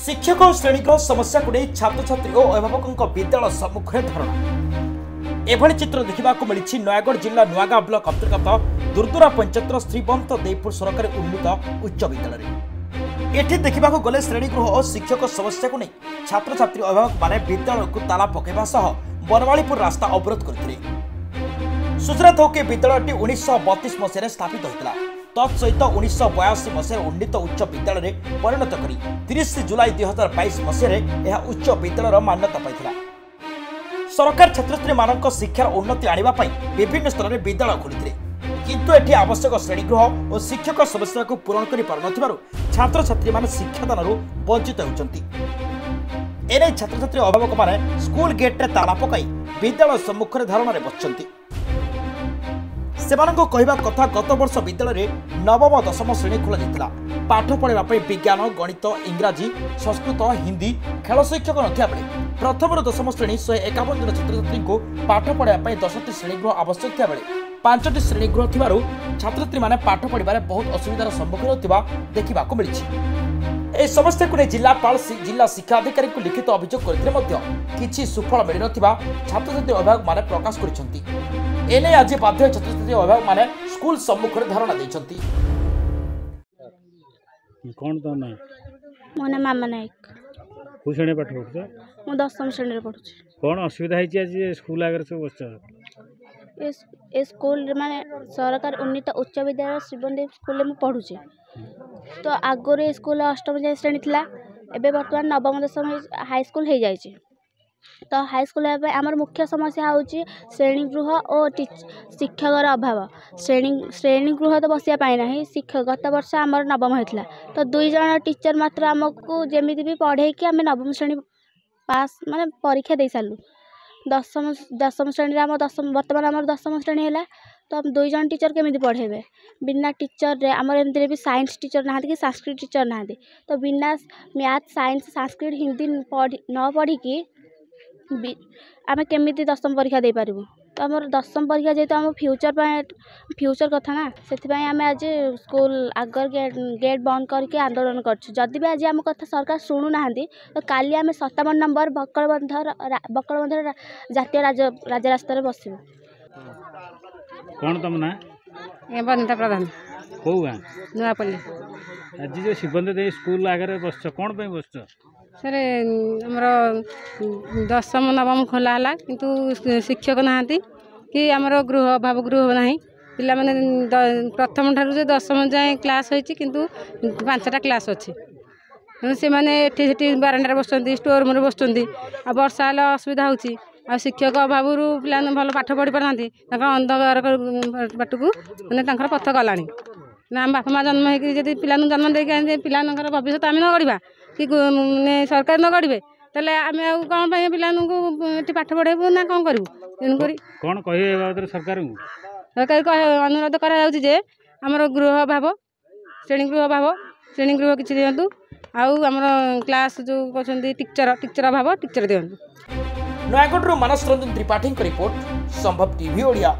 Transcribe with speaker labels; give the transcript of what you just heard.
Speaker 1: शिक्षक श्रेणीगृह समस्या को नहीं छात्र छात्री और अभिभावकों विद्यालय सम्मुखें धारणा एभली चित्र देखा मिली नयगढ़ जिला नुआगाँ ब्लॉक अंतर्गत दुर्दुरा पंचायतर श्रीबंत देवपुर सरकारी उन्नत उच्च विद्यालय एठी देखा गले श्रेणीगृह और शिक्षक समस्या को नहीं छात्र छात्री अभिभावक माने विद्यालय को ताला पकेबा सह बनवालीपुर रास्ता अवरोध करथिले। सूचना थो कि विद्यालयटी 1932 मसीह स्थापित होता तत्सहित 1982 मसीह उन्नीत उच्च विद्यालय परिणत कर 30 जुलाई 2022 मसीह उच्च विद्यालय मान्यता पाई। सरकार छात्र छात्री मान शिक्षार उन्नति आने विभिन्न स्तर में विद्यालय खोली किंतु एठी आवश्यक श्रेणीगृह और शिक्षक समस्या को पूरण कर पार छात्र छात्री मान शिक्षादान वंचित होती। एने छात्र छात्री अभिभावक माने स्कूल गेट रे ताला पकाई विद्यालय सम्मुखें धारणा बसचंती। सेमानंको कहिबा कथा गत वर्ष विद्यालय नवम दशम श्रेणी खोल जाइतिला। पाठ पढ़ाइबा पई विज्ञान गणित इंग्राजी संस्कृत हिंदी खेल शिक्षक नथिया बेले प्रथम दशम श्रेणी 151 जन छात्र छात्री को पाठ पढ़ाइबा पई 10टी श्रेणीगृह आवश्यक थिया बेले 5टी श्रेणीगृह थिबारु छात्र छात्री माने पाठ पढ़ाइबारे बहुत असुविधार सम्मुखीन होतिबा देखिबाको मिलिछि। ए समस्या को जिलापाल जिला शिक्षा अधिकारी को लिखित अभियोग करथिले मध्य किछि सुफल मिल नथिबा छात्र छात्री अभिभावक माने प्रकाश करिसंती। एने आज बाध्य छात्र छात्री अभिभावक माने स्कूल सम्मुखें धारणा देइसंती।
Speaker 2: कौन तो ना
Speaker 3: मो ना मामा नायक
Speaker 2: को श्रेणी पाठ पढ़ुछ
Speaker 3: मो दशम श्रेणी रे पढ़ुछ।
Speaker 2: कौन असुविधा है आज स्कूल आगे सब बस
Speaker 3: ए स्कूल माने सरकार उन्नीत उच्च विद्यालय श्रीबंदेव स्कूल में पढ़ुचे तो आगरे स्कूल अष्टम श्रेणी थिला एबे वर्तमान नवम दशम हाई स्कूल हो जाइए तो हाई स्कूल आमर मुख्य समस्या होची श्रेणीगृह और शिक्षकर अभाव। श्रेणीगृह तो बसिया पाई ना शिक्षक गत वर्ष आमर नवम होता तो 2 जन टीचर मात्र आमको जमी भी पढ़े कि आम नवम श्रेणी पास माने परीक्षा दे सारू। दशम श्रेणी आम दशम बर्तमान आम दशम श्रेणी है तो हम 2 जन टीचर केमी पढ़ेबे बिना टीचर रे आमर एमती भी साइंस टीचर ना कि संस्कृत टीचर ना तो बिना मैथ साइंस संस्कृत हिंदी न पढ़ी आम केमी दशम परीक्षा दे पारू। तो आम दशम परीक्षा जेहेतु आम फ्यूचर कथा ना से आम आज स्कूल आगर गेट बंद करके आंदोलन करदी भी आज आम कथा सरकार शुणु ना तो काली आम 57 नंबर बकड़बंधर जातीय राजरास्ता बसबू।
Speaker 2: कौन तुम ना
Speaker 4: बनिता प्रधान
Speaker 2: कौ गाँ
Speaker 4: नुआपल्ली
Speaker 2: आज जो शिवबंद दे स्कूल आगे बस कौन पे बस
Speaker 4: सर आमर दशम नवम खोला है किंतु शिक्षक ना कि आमर गृह अभाव गृह ना पिला माने प्रथम ठारू जो दशम जाए क्लास होती किंतु 5टा क्लास अच्छी से मैंने एठी बारंडार बस स्टोर रूम बस आ वर्षा हेल्ला असुविधा होची आ शिक्षक अभाव पिला भल पाठ पढ़ी पारना अंधकार बाट को मैंने पथ गलानी ना आम बापा माँ जन्म होती पिला जन्म दे पिला भविष्य आम न गढ़ा कि सरकार न गढ़े तेल आम कौन पिला पाठ पढ़ेबू ना कौन करूँ तेणुक
Speaker 2: कौन कह सरकार
Speaker 4: सरकार अनुरोध कर गृह अभाव श्रेणीगृह किसी दिंतु आमर क्लास जो कहते टीचर अभाव टीचर दिंतु।
Speaker 1: नयगढ़ मानस रंजन त्रिपाठी रिपोर्ट संभव टीवी ओडिया।